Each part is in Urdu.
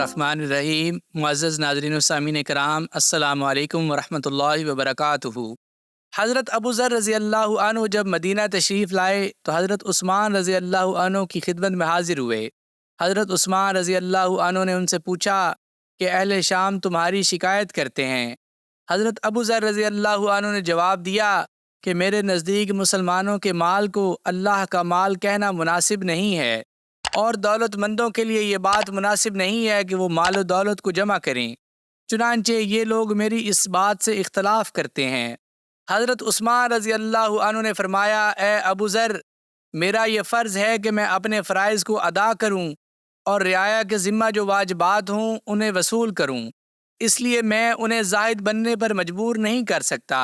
الرحمن الرحیم۔ معزز ناظرین و سامعین کرام، السلام علیکم ورحمۃ اللہ وبرکاتہ۔ حضرت ابو ذر رضی اللہ عنہ جب مدینہ تشریف لائے تو حضرت عثمان رضی اللہ عنہ کی خدمت میں حاضر ہوئے۔ حضرت عثمان رضی اللہ عنہ نے ان سے پوچھا کہ اہل شام تمہاری شکایت کرتے ہیں۔ حضرت ابو ذر رضی اللہ عنہ نے جواب دیا کہ میرے نزدیک مسلمانوں کے مال کو اللہ کا مال کہنا مناسب نہیں ہے، اور دولت مندوں کے لیے یہ بات مناسب نہیں ہے کہ وہ مال و دولت کو جمع کریں، چنانچہ یہ لوگ میری اس بات سے اختلاف کرتے ہیں۔ حضرت عثمان رضی اللہ عنہ نے فرمایا، اے ابو ذر، میرا یہ فرض ہے کہ میں اپنے فرائض کو ادا کروں اور رعایا کے ذمہ جو واجبات ہوں انہیں وصول کروں، اس لیے میں انہیں زاہد بننے پر مجبور نہیں کر سکتا،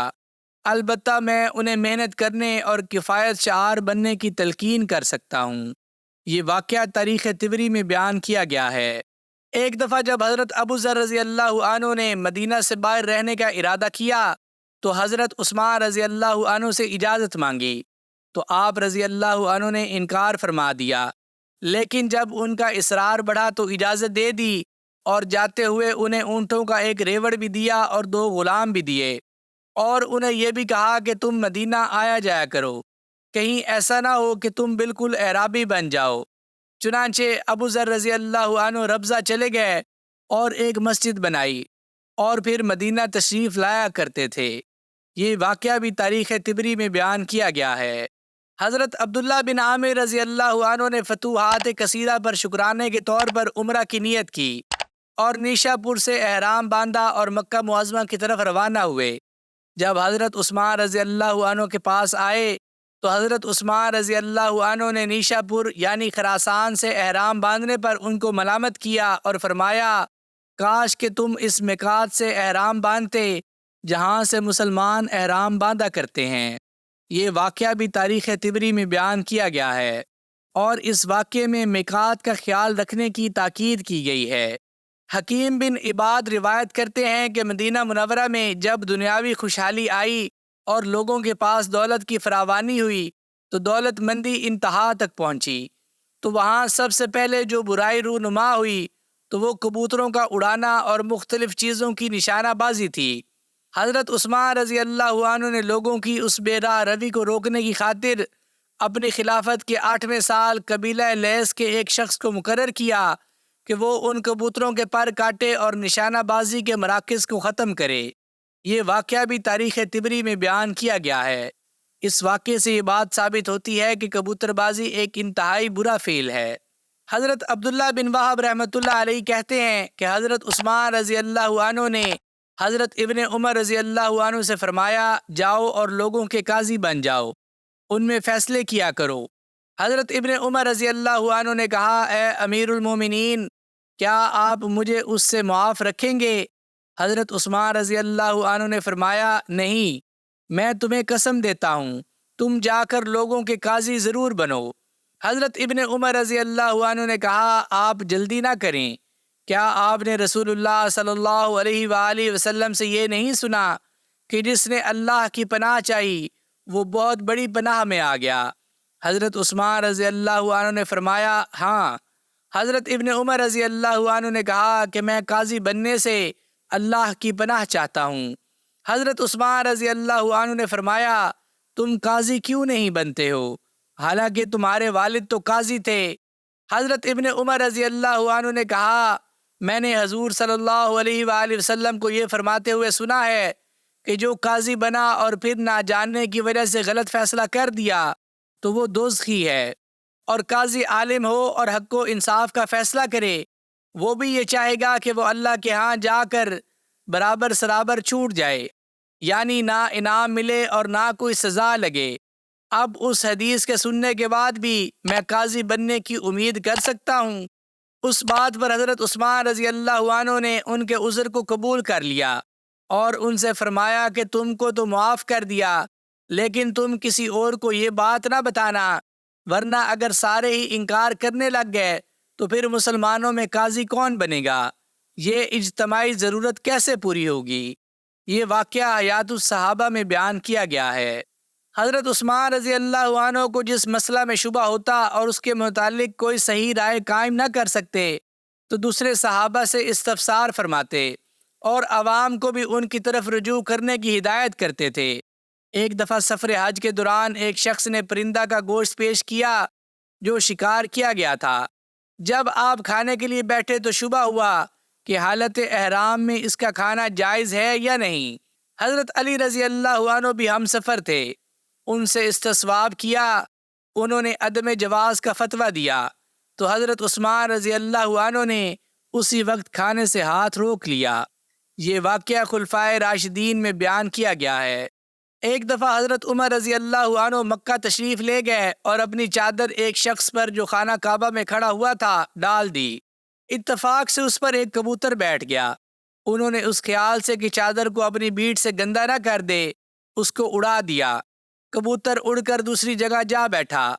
البتہ میں انہیں محنت کرنے اور کفایت شعار بننے کی تلقین کر سکتا ہوں۔ یہ واقعہ تاریخ طبری میں بیان کیا گیا ہے۔ ایک دفعہ جب حضرت ابو ذر رضی اللہ عنہ نے مدینہ سے باہر رہنے کا ارادہ کیا تو حضرت عثمان رضی اللہ عنہ سے اجازت مانگی، تو آپ رضی اللہ عنہ نے انکار فرما دیا، لیکن جب ان کا اصرار بڑھا تو اجازت دے دی، اور جاتے ہوئے انہیں اونٹوں کا ایک ریوڑ بھی دیا اور 2 غلام بھی دیے، اور انہیں یہ بھی کہا کہ تم مدینہ آیا جایا کرو، کہیں ایسا نہ ہو کہ تم بالکل اعرابی بن جاؤ۔ چنانچہ ابو ذر رضی اللہ عنہ ربضہ چلے گئے اور ایک مسجد بنائی، اور پھر مدینہ تشریف لایا کرتے تھے۔ یہ واقعہ بھی تاریخ طبری میں بیان کیا گیا ہے۔ حضرت عبداللہ بن عامر رضی اللہ عنہ نے فتوحات کثیرہ پر شکرانے کے طور پر عمرہ کی نیت کی اور نیشا پور سے احرام باندھا اور مکہ معظمہ کی طرف روانہ ہوئے۔ جب حضرت عثمان رضی اللہ عنہ کے پاس آئے تو حضرت عثمان رضی اللہ عنہ نے نیشا پور یعنی خراسان سے احرام باندھنے پر ان کو ملامت کیا اور فرمایا، کاش کہ تم اس میقات سے احرام باندھتے جہاں سے مسلمان احرام باندھا کرتے ہیں۔ یہ واقعہ بھی تاریخ طبری میں بیان کیا گیا ہے، اور اس واقعے میں میقات کا خیال رکھنے کی تاکید کی گئی ہے۔ حکیم بن عباد روایت کرتے ہیں کہ مدینہ منورہ میں جب دنیاوی خوشحالی آئی اور لوگوں کے پاس دولت کی فراوانی ہوئی تو دولت مندی انتہا تک پہنچی، تو وہاں سب سے پہلے جو برائی رونما ہوئی تو وہ کبوتروں کا اڑانا اور مختلف چیزوں کی نشانہ بازی تھی۔ حضرت عثمان رضی اللہ عنہ نے لوگوں کی اس بے راہ روی کو روکنے کی خاطر اپنی خلافت کے 8ویں سال قبیلہ لیث کے ایک شخص کو مقرر کیا کہ وہ ان کبوتروں کے پر کاٹے اور نشانہ بازی کے مراکز کو ختم کرے۔ یہ واقعہ بھی تاریخ طبری میں بیان کیا گیا ہے۔ اس واقعے سے یہ بات ثابت ہوتی ہے کہ کبوتر بازی ایک انتہائی برا فعل ہے۔ حضرت عبداللہ بن وہب رحمۃ اللہ علیہ کہتے ہیں کہ حضرت عثمان رضی اللہ عنہ نے حضرت ابن عمر رضی اللہ عنہ سے فرمایا، جاؤ اور لوگوں کے قاضی بن جاؤ، ان میں فیصلے کیا کرو۔ حضرت ابن عمر رضی اللہ عنہ نے کہا، اے امیر المومنین، کیا آپ مجھے اس سے معاف رکھیں گے؟ حضرت عثمان رضی اللہ عنہ نے فرمایا، نہیں، میں تمہیں قسم دیتا ہوں، تم جا کر لوگوں کے قاضی ضرور بنو۔ حضرت ابن عمر رضی اللہ عنہ نے کہا، آپ جلدی نہ کریں، کیا آپ نے رسول اللہ صلی اللہ علیہ وآلہ وسلم سے یہ نہیں سنا کہ جس نے اللہ کی پناہ چاہی وہ بہت بڑی پناہ میں آ گیا؟ حضرت عثمان رضی اللہ عنہ نے فرمایا، ہاں۔ حضرت ابن عمر رضی اللہ عنہ نے کہا کہ میں قاضی بننے سے اللہ کی پناہ چاہتا ہوں۔ حضرت عثمان رضی اللہ عنہ نے فرمایا، تم قاضی کیوں نہیں بنتے ہو، حالانکہ تمہارے والد تو قاضی تھے؟ حضرت ابن عمر رضی اللہ عنہ نے کہا، میں نے حضور صلی اللہ علیہ وآلہ وسلم کو یہ فرماتے ہوئے سنا ہے کہ جو قاضی بنا اور پھر نہ جاننے کی وجہ سے غلط فیصلہ کر دیا تو وہ دوزخی ہے، اور قاضی عالم ہو اور حق و انصاف کا فیصلہ کرے، وہ بھی یہ چاہے گا کہ وہ اللہ کے ہاں جا کر برابر سرابر چھوٹ جائے، یعنی نہ انعام ملے اور نہ کوئی سزا لگے۔ اب اس حدیث کے سننے کے بعد بھی میں قاضی بننے کی امید کر سکتا ہوں؟ اس بات پر حضرت عثمان رضی اللہ عنہ نے ان کے عذر کو قبول کر لیا اور ان سے فرمایا کہ تم کو تو معاف کر دیا، لیکن تم کسی اور کو یہ بات نہ بتانا، ورنہ اگر سارے ہی انکار کرنے لگ گئے تو پھر مسلمانوں میں قاضی کون بنے گا؟ یہ اجتماعی ضرورت کیسے پوری ہوگی؟ یہ واقعہ حیات الصحابہ میں بیان کیا گیا ہے۔ حضرت عثمان رضی اللہ عنہ کو جس مسئلہ میں شبہ ہوتا اور اس کے متعلق کوئی صحیح رائے قائم نہ کر سکتے تو دوسرے صحابہ سے استفسار فرماتے اور عوام کو بھی ان کی طرف رجوع کرنے کی ہدایت کرتے تھے۔ ایک دفعہ سفر حج کے دوران ایک شخص نے پرندہ کا گوشت پیش کیا جو شکار کیا گیا تھا۔ جب آپ کھانے کے لیے بیٹھے تو شبہ ہوا کہ حالت احرام میں اس کا کھانا جائز ہے یا نہیں۔ حضرت علی رضی اللہ عنہ بھی ہم سفر تھے، ان سے استصواب کیا، انہوں نے عدم جواز کا فتویٰ دیا تو حضرت عثمان رضی اللہ عنہ نے اسی وقت کھانے سے ہاتھ روک لیا۔ یہ واقعہ خلفائے راشدین میں بیان کیا گیا ہے۔ ایک دفعہ حضرت عمر رضی اللہ عنہ مکہ تشریف لے گئے اور اپنی چادر ایک شخص پر جو خانہ کعبہ میں کھڑا ہوا تھا ڈال دی۔ اتفاق سے اس پر ایک کبوتر بیٹھ گیا۔ انہوں نے اس خیال سے کہ چادر کو اپنی بیٹ سے گندا نہ کر دے اس کو اڑا دیا۔ کبوتر اڑ کر دوسری جگہ جا بیٹھا،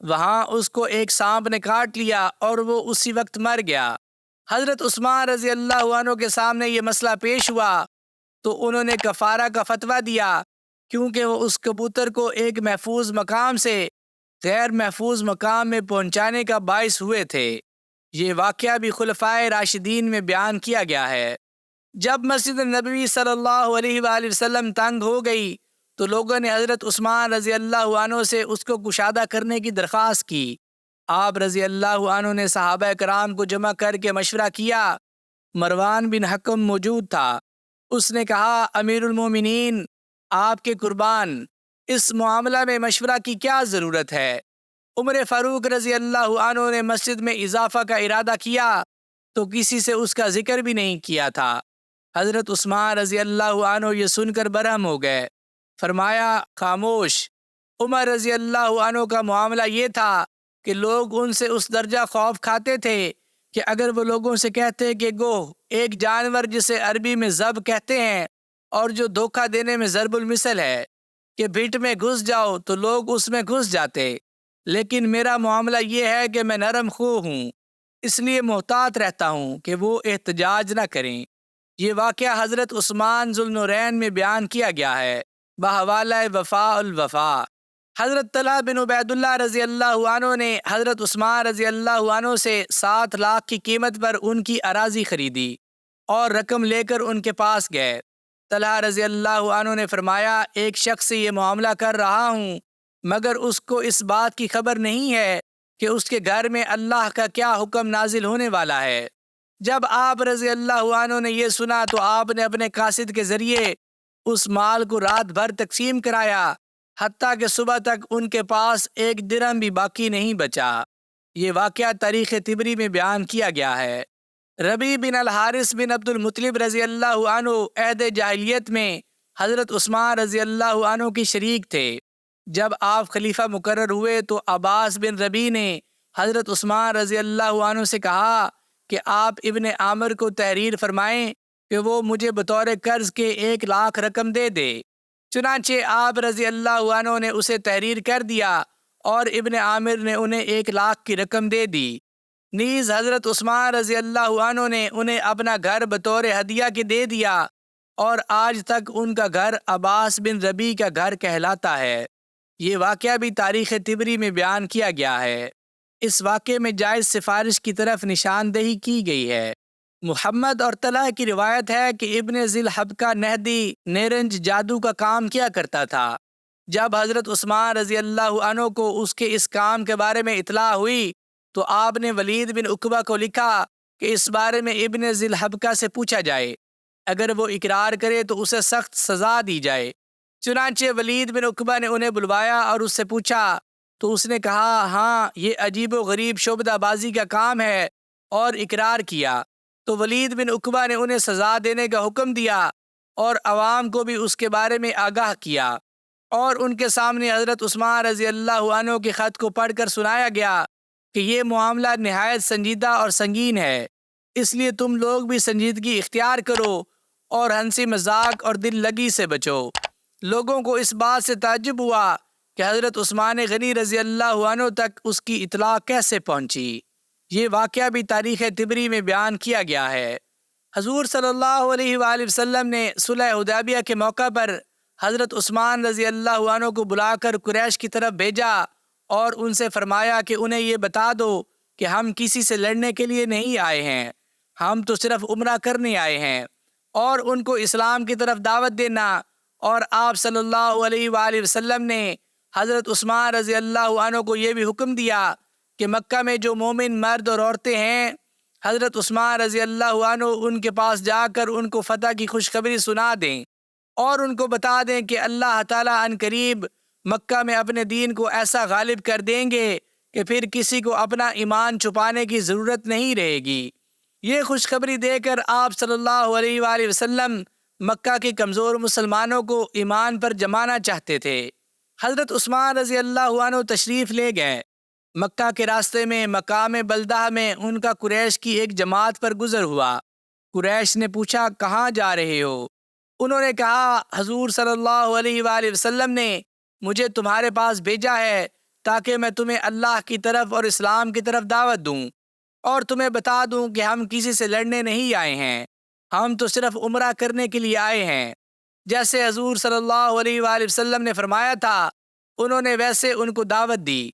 وہاں اس کو ایک سانپ نے کاٹ لیا اور وہ اسی وقت مر گیا۔ حضرت عثمان رضی اللہ عنہ کے سامنے یہ مسئلہ پیش ہوا تو انہوں نے کفارہ کا فتویٰ دیا، کیونکہ وہ اس کبوتر کو ایک محفوظ مقام سے غیر محفوظ مقام میں پہنچانے کا باعث ہوئے تھے۔ یہ واقعہ بھی خلفائے راشدین میں بیان کیا گیا ہے۔ جب مسجد نبوی صلی اللہ علیہ وآلہ وسلم تنگ ہو گئی تو لوگوں نے حضرت عثمان رضی اللہ عنہ سے اس کو کشادہ کرنے کی درخواست کی۔ آپ رضی اللہ عنہ نے صحابہ کرام کو جمع کر کے مشورہ کیا۔ مروان بن حکم موجود تھا۔ اس نے کہا، امیر المومنین، آپ کے قربان، اس معاملہ میں مشورہ کی کیا ضرورت ہے؟ عمر فاروق رضی اللہ عنہ نے مسجد میں اضافہ کا ارادہ کیا تو کسی سے اس کا ذکر بھی نہیں کیا تھا۔ حضرت عثمان رضی اللہ عنہ یہ سن کر برہم ہو گئے، فرمایا خاموش۔ عمر رضی اللہ عنہ کا معاملہ یہ تھا کہ لوگ ان سے اس درجہ خوف کھاتے تھے کہ اگر وہ لوگوں سے کہتے کہ گوہ ایک جانور جسے عربی میں ضب کہتے ہیں اور جو دھوکہ دینے میں ضرب المثل ہے کہ بھیٹ میں گھس جاؤ تو لوگ اس میں گھس جاتے، لیکن میرا معاملہ یہ ہے کہ میں نرم خو ہوں، اس لیے محتاط رہتا ہوں کہ وہ احتجاج نہ کریں۔ یہ واقعہ حضرت عثمان ذوالنورین میں بیان کیا گیا ہے بحوالہ وفاء الوفا۔ حضرت طلحہ بن عبید اللہ رضی اللہ عنہ نے حضرت عثمان رضی اللہ عنہ سے 7 لاکھ کی قیمت پر ان کی اراضی خریدی اور رقم لے کر ان کے پاس گئے۔ طلحہ رضی اللہ عنہ نے فرمایا، ایک شخص سے یہ معاملہ کر رہا ہوں مگر اس کو اس بات کی خبر نہیں ہے کہ اس کے گھر میں اللہ کا کیا حکم نازل ہونے والا ہے۔ جب آپ رضی اللہ عنہ نے یہ سنا تو آپ نے اپنے قاصد کے ذریعے اس مال کو رات بھر تقسیم کرایا، حتیٰ کہ صبح تک ان کے پاس ایک درہم بھی باقی نہیں بچا۔ یہ واقعہ تاریخ طبری میں بیان کیا گیا ہے۔ ربیع بن الحارث بن عبد المطلب رضی اللہ عنہ عہد جاہلیت میں حضرت عثمان رضی اللہ عنہ کی شریک تھے۔ جب آپ خلیفہ مقرر ہوئے تو عباس بن ربیع نے حضرت عثمان رضی اللہ عنہ سے کہا کہ آپ ابن عامر کو تحریر فرمائیں کہ وہ مجھے بطور قرض کے 1 لاکھ رقم دے دے۔ چنانچہ آپ رضی اللہ عنہ نے اسے تحریر کر دیا اور ابن عامر نے انہیں 1 لاکھ کی رقم دے دی۔ نیز حضرت عثمان رضی اللہ عنہ نے انہیں اپنا گھر بطور ہدیہ کے دے دیا اور آج تک ان کا گھر عباس بن ربیع کا گھر کہلاتا ہے۔ یہ واقعہ بھی تاریخ طبری میں بیان کیا گیا ہے۔ اس واقعے میں جائز سفارش کی طرف نشاندہی کی گئی ہے۔ محمد اور طلحہ کی روایت ہے کہ ابن ذی الحبکہ نہدی نیرنج جادو کا کام کیا کرتا تھا۔ جب حضرت عثمان رضی اللہ عنہ کو اس کے اس کام کے بارے میں اطلاع ہوئی تو آپ نے ولید بن عقبہ کو لکھا کہ اس بارے میں ابن ذی الحبکہ سے پوچھا جائے، اگر وہ اقرار کرے تو اسے سخت سزا دی جائے۔ چنانچہ ولید بن عقبہ نے انہیں بلوایا اور اس سے پوچھا تو اس نے کہا، ہاں یہ عجیب و غریب شعبدہ بازی کا کام ہے، اور اقرار کیا۔ تو ولید بن عقبہ نے انہیں سزا دینے کا حکم دیا اور عوام کو بھی اس کے بارے میں آگاہ کیا، اور ان کے سامنے حضرت عثمان رضی اللہ عنہ کے خط کو پڑھ کر سنایا گیا کہ یہ معاملہ نہایت سنجیدہ اور سنگین ہے، اس لیے تم لوگ بھی سنجیدگی اختیار کرو اور ہنسی مذاق اور دل لگی سے بچو۔ لوگوں کو اس بات سے تعجب ہوا کہ حضرت عثمان غنی رضی اللہ عنہ تک اس کی اطلاع کیسے پہنچی۔ یہ واقعہ بھی تاریخ طبری میں بیان کیا گیا ہے۔ حضور صلی اللہ علیہ وآلہ وسلم نے صلح حدیبیہ کے موقع پر حضرت عثمان رضی اللہ عنہ کو بلا کر قریش کی طرف بھیجا اور ان سے فرمایا کہ انہیں یہ بتا دو کہ ہم کسی سے لڑنے کے لیے نہیں آئے ہیں، ہم تو صرف عمرہ کرنے آئے ہیں، اور ان کو اسلام کی طرف دعوت دینا۔ اور آپ صلی اللہ علیہ وآلہ وسلم نے حضرت عثمان رضی اللہ عنہ کو یہ بھی حکم دیا کہ مکہ میں جو مومن مرد اور عورتیں ہیں، حضرت عثمان رضی اللہ عنہ ان کے پاس جا کر ان کو فتح کی خوشخبری سنا دیں اور ان کو بتا دیں کہ اللہ تعالیٰ عنقریب قریب مکہ میں اپنے دین کو ایسا غالب کر دیں گے کہ پھر کسی کو اپنا ایمان چھپانے کی ضرورت نہیں رہے گی۔ یہ خوشخبری دے کر آپ صلی اللہ علیہ وآلہ وسلم مکہ کے کمزور مسلمانوں کو ایمان پر جمانا چاہتے تھے۔ حضرت عثمان رضی اللہ عنہ تشریف لے گئے۔ مکہ کے راستے میں مقام بلدہ میں ان کا قریش کی ایک جماعت پر گزر ہوا۔ قریش نے پوچھا، کہاں جا رہے ہو؟ انہوں نے کہا، حضور صلی اللہ علیہ وآلہ وسلم نے مجھے تمہارے پاس بھیجا ہے تاکہ میں تمہیں اللہ کی طرف اور اسلام کی طرف دعوت دوں اور تمہیں بتا دوں کہ ہم کسی سے لڑنے نہیں آئے ہیں، ہم تو صرف عمرہ کرنے کے لیے آئے ہیں۔ جیسے حضور صلی اللہ علیہ وآلہ وسلم نے فرمایا تھا، انہوں نے ویسے ان کو دعوت دی۔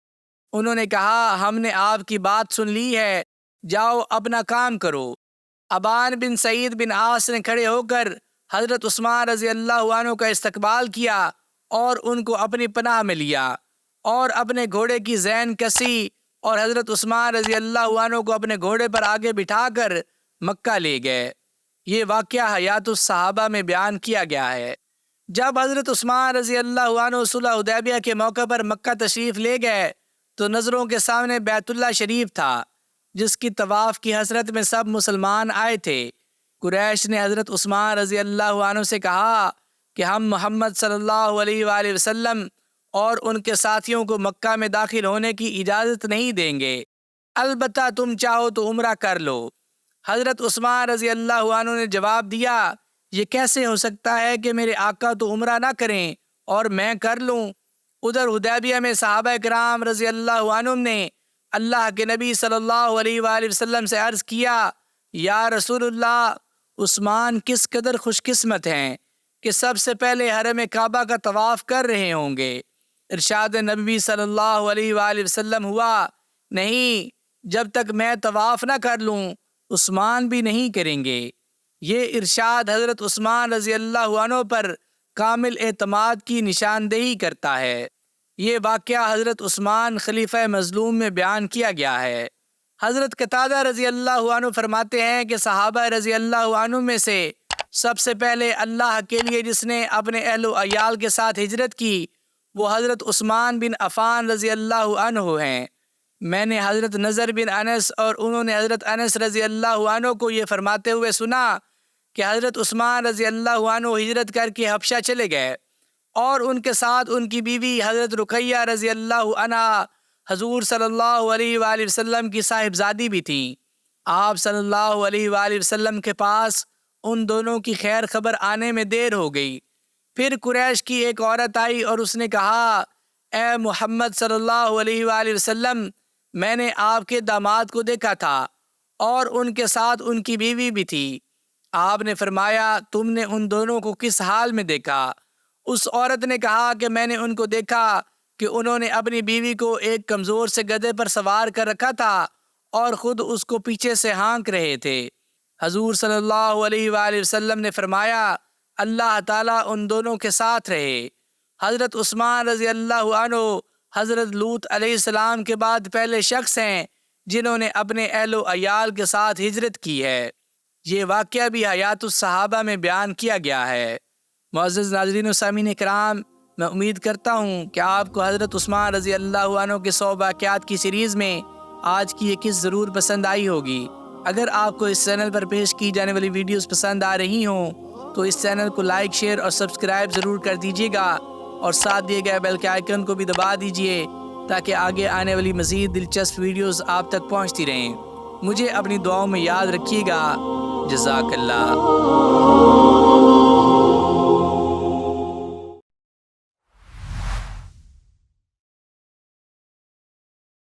انہوں نے کہا، ہم نے آپ کی بات سن لی ہے، جاؤ اپنا کام کرو۔ ابان بن سعید بن عاص نے کھڑے ہو کر حضرت عثمان رضی اللہ عنہ کا استقبال کیا اور ان کو اپنی پناہ میں لیا اور اپنے گھوڑے کی زین کسی اور حضرت عثمان رضی اللہ عنہ کو اپنے گھوڑے پر آگے بٹھا کر مکہ لے گئے۔ یہ واقعہ حیات الصحابہ میں بیان کیا گیا ہے۔ جب حضرت عثمان رضی اللہ عنہ صلح حدیبیہ کے موقع پر مکہ تشریف لے گئے تو نظروں کے سامنے بیت اللہ شریف تھا، جس کی طواف کی حسرت میں سب مسلمان آئے تھے۔ قریش نے حضرت عثمان رضی اللہ عنہ سے کہا کہ ہم محمد صلی اللہ علیہ وآلہ وسلم اور ان کے ساتھیوں کو مکہ میں داخل ہونے کی اجازت نہیں دیں گے، البتہ تم چاہو تو عمرہ کر لو۔ حضرت عثمان رضی اللہ عنہ نے جواب دیا، یہ کیسے ہو سکتا ہے کہ میرے آقا تو عمرہ نہ کریں اور میں کر لوں؟ ادھر حدیبیہ میں صحابہ کرام رضی اللہ عنہم نے اللہ کے نبی صلی اللہ علیہ وآلہ وسلم سے عرض کیا، یا رسول اللہ، عثمان کس قدر خوش قسمت ہیں کہ سب سے پہلے حرم کعبہ کا طواف کر رہے ہوں گے۔ ارشاد نبوی صلی اللہ علیہ وآلہ وسلم ہوا، نہیں، جب تک میں طواف نہ کر لوں عثمان بھی نہیں کریں گے۔ یہ ارشاد حضرت عثمان رضی اللہ عنہ پر کامل اعتماد کی نشاندہی کرتا ہے۔ یہ واقعہ حضرت عثمان خلیفہ مظلوم میں بیان کیا گیا ہے۔ حضرت قتادہ رضی اللہ عنہ فرماتے ہیں کہ صحابہ رضی اللہ عنہ میں سے سب سے پہلے اللہ کے لیے جس نے اپنے اہل و عیال کے ساتھ ہجرت کی وہ حضرت عثمان بن عفان رضی اللہ عنہ ہیں۔ میں نے حضرت نضر بن انس اور انہوں نے حضرت انس رضی اللہ عنہ کو یہ فرماتے ہوئے سنا کہ حضرت عثمان رضی اللہ عنہ ہجرت کر کے حبشہ چلے گئے اور ان کے ساتھ ان کی بیوی حضرت رقیہ رضی اللہ عنہا حضور صلی اللہ علیہ وآلہ وسلم کی صاحبزادی بھی تھیں۔ آپ صلی اللہ علیہ وآلہ وسلم کے پاس ان دونوں کی خیر خبر آنے میں دیر ہو گئی۔ پھر قریش کی ایک عورت آئی اور اس نے کہا، اے محمد صلی اللہ علیہ وآلہ وسلم، میں نے آپ کے داماد کو دیکھا تھا اور ان کے ساتھ ان کی بیوی بھی تھی۔ آپ نے فرمایا، تم نے ان دونوں کو کس حال میں دیکھا؟ اس عورت نے کہا کہ میں نے ان کو دیکھا کہ انہوں نے اپنی بیوی کو ایک کمزور سے گدھے پر سوار کر رکھا تھا اور خود اس کو پیچھے سے ہانک رہے تھے۔ حضور صلی اللہ علیہ وآلہ وسلم نے فرمایا، اللہ تعالیٰ ان دونوں کے ساتھ رہے۔ حضرت عثمان رضی اللہ عنہ حضرت لوط علیہ السلام کے بعد پہلے شخص ہیں جنہوں نے اپنے اہل و عیال کے ساتھ ہجرت کی ہے۔ یہ واقعہ بھی حیات الصحابہ میں بیان کیا گیا ہے۔ معزز ناظرین و سامعین کرام، میں امید کرتا ہوں کہ آپ کو حضرت عثمان رضی اللہ عنہ کے 100 واقعات کی سیریز میں آج کی یہ قسط ضرور پسند آئی ہوگی۔ اگر آپ کو اس چینل پر پیش کی جانے والی ویڈیوز پسند آ رہی ہوں تو اس چینل کو لائک، شیئر اور سبسکرائب ضرور کر دیجیے گا اور ساتھ دیے گئے بیل کے آئیکن کو بھی دبا دیجیے تاکہ آگے آنے والی مزید دلچسپ ویڈیوز آپ تک پہنچتی رہیں۔ مجھے اپنی دعاؤں میں یاد رکھیے گا۔ جزاک اللہ۔